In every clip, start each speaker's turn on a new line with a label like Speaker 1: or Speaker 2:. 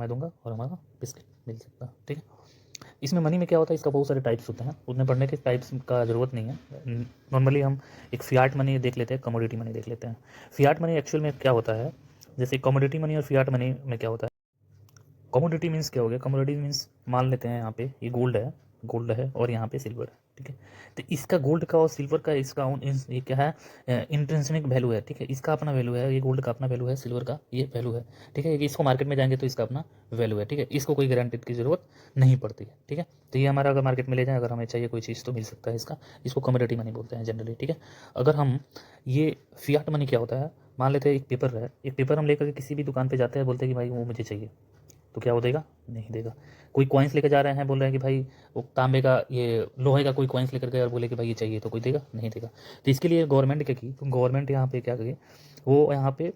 Speaker 1: मैं दूंगा और हमारा बिस्किट मिल सकता है। ठीक है, इसमें मनी में क्या होता है, इसका बहुत सारे टाइप्स होते हैं, उतने पढ़ने के टाइप्स का ज़रूरत नहीं है। नॉर्मली हम एक फियाट मनी देख लेते हैं, कमोडिटी मनी देख लेते हैं। फियाट मनी एक्चुअल में क्या होता है, जैसे कमोडिटी मनी और फियाट मनी में क्या होता है। कमोडिटी मीन्स क्या हो गया, कमोडिटी मीन्स मान लेते हैं यहाँ पे ये गोल्ड है और यहाँ पे सिल्वर है। ठीक है, तो इसका गोल्ड का और सिल्वर का इसका ये क्या है, इंट्रिंसिक वैल्यू है। ठीक है, इसका अपना वैल्यू है, ये गोल्ड का अपना वैल्यू है, सिल्वर का ये वैल्यू है। ठीक है, इसको मार्केट में जाएंगे तो इसका अपना वैल्यू है। ठीक है, इसको कोई गारंटी की जरूरत नहीं पड़ती है। ठीक है, तो ये हमारा अगर मार्केट में ले जाए, अगर हमें चाहिए कोई चीज़ तो मिल सकता है इसका, इसको कमोडिटी मनी बोलते हैं जनरली। ठीक है, अगर हम ये फियाट मनी क्या होता है, मान लेते हैं एक पेपर हम लेकर के किसी भी दुकान पे जाते हैं, बोलते हैं कि भाई वो मुझे चाहिए, तो क्या वो देगा, नहीं देगा। कोई कॉइन्स लेकर जा रहे हैं, बोल रहे हैं कि भाई वो तांबे का ये लोहे का कोई कॉइन्स लेकर गए और बोले कि भाई ये चाहिए, तो कोई देगा, नहीं देगा। तो इसके लिए गवर्नमेंट क्या की, तो गवर्नमेंट यहाँ पे क्या करी, वो यहाँ पे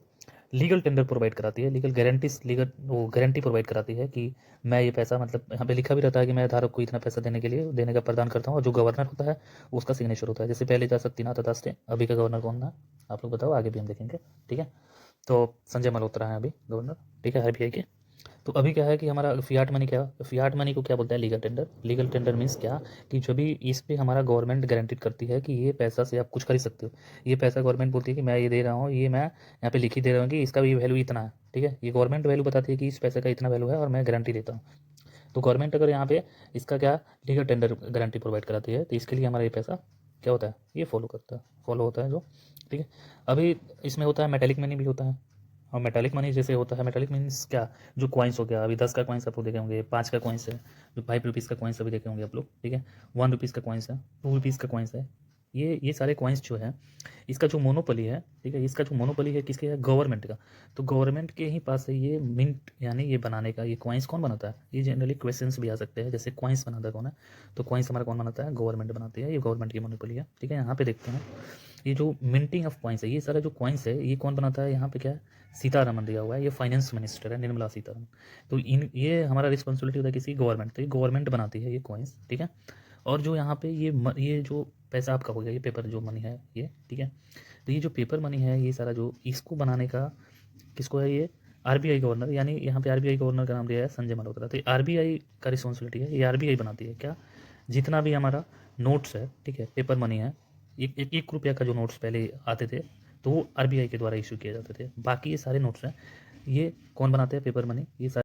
Speaker 1: लीगल टेंडर प्रोवाइड कराती है, लीगल वो गारंटी प्रोवाइड कराती है कि मैं ये पैसा, मतलब यहाँ पे लिखा भी रहता है कि मैं धारक को इतना पैसा देने का प्रदान करता हूँ, और जो गवर्नर होता है उसका सिग्नेचर होता है। जैसे पहले जा शक्तिनाथ दास थे, अभी का गवर्नर कौन है आप लोग बताओ, आगे भी हम देखेंगे। ठीक है, तो संजय मल्होत्रा है अभी गवर्नर। ठीक है, आरबीआई के। तो अभी क्या है कि हमारा फियाट मनी क्या, फियाट मनी को क्या बोलते हैं, लीगल टेंडर मीन्स क्या, कि जो भी इस पे हमारा गवर्नमेंट गारंटी करती है कि ये पैसा से आप कुछ खरीद सकते हो। ये पैसा गवर्नमेंट बोलती है कि मैं ये दे रहा हूँ, ये मैं यहाँ पे लिख ही दे रहा हूँ कि इसका भी वैल्यू इतना है। ठीक है, ये गवर्नमेंट वैल्यू बताती है कि इस पैसे का इतना वैल्यू है और मैं गारंटी देता हूँ। तो गवर्नमेंट अगर यहाँ पे इसका क्या लीगल टेंडर गारंटी प्रोवाइड कराती है, तो इसके लिए हमारा ये पैसा क्या होता है, ये फॉलो होता है जो। ठीक है, अभी इसमें होता है मेटेलिक मनी भी होता है। और मेटालिक मनी जैसे होता है, मेटालिक मीन्स क्या, जो कॉइन्स हो गया, अभी 10 का कॉइन्स आप लोग देखे होंगे, 5 का कॉइन्स है, जो 5 रुपीज़ का कॉइन्स अभी देखे होंगे आप लोग। ठीक है, 1 रुपीज़ का कॉइन्स है, 2 रुपीज़ का कॉइन्स है। ये सारे कॉइन्स जो है, इसका जो मोनोपोली है, ठीक है, इसका जो मोनोपोली है किसके है, गवर्नमेंट का। तो गवर्नमेंट के ही पास है ये मिंट, यानी ये बनाने का, ये कॉइन्स कौन बनाता है, ये जनरली क्वेश्चंस भी आ सकते हैं, जैसे कॉइन्स बनाता कौन है, तो कॉइन्स हमारा कौन बनाता है, गवर्नमेंट बनाती है, ये गवर्नमेंट की मोनोपोली है। ठीक है, यहाँ पे देखते हैं ये जो मिंटिंग ऑफ कॉइन्स है, ये सारा जो कॉइन्स है ये कौन बनाता है, यहाँ पे क्या है, सीतारमन दिया हुआ है, ये फाइनेंस मिनिस्टर है, निर्मला सीतारमन। तो ये हमारा रिस्पॉन्सिबिलिटी होता है किसी गवर्नमेंट, तो ये गवर्नमेंट बनाती है ये कॉइन्स। ठीक है, और जो यहाँ पे ये जो पैसा आपका हो गया, ये पेपर जो मनी है ये। ठीक है, तो ये जो पेपर मनी है, ये सारा जो इसको बनाने का किसको है, ये आरबीआई गवर्नर, यानी यहाँ पे आरबीआई गवर्नर का नाम दिया है संजय मल्होत्रा। तो आरबीआई का रिस्पॉन्सिबिलिटी है, ये आरबीआई बनाती है क्या, जितना भी हमारा नोट्स है, ठीक है, पेपर मनी है, 1 रुपया का जो नोट्स पहले आते थे, तो वो आरबीआई के द्वारा इशू किए जाते थे। बाकी ये सारे नोट्स हैं, ये कौन बनाते हैं, पेपर मनी, ये सारे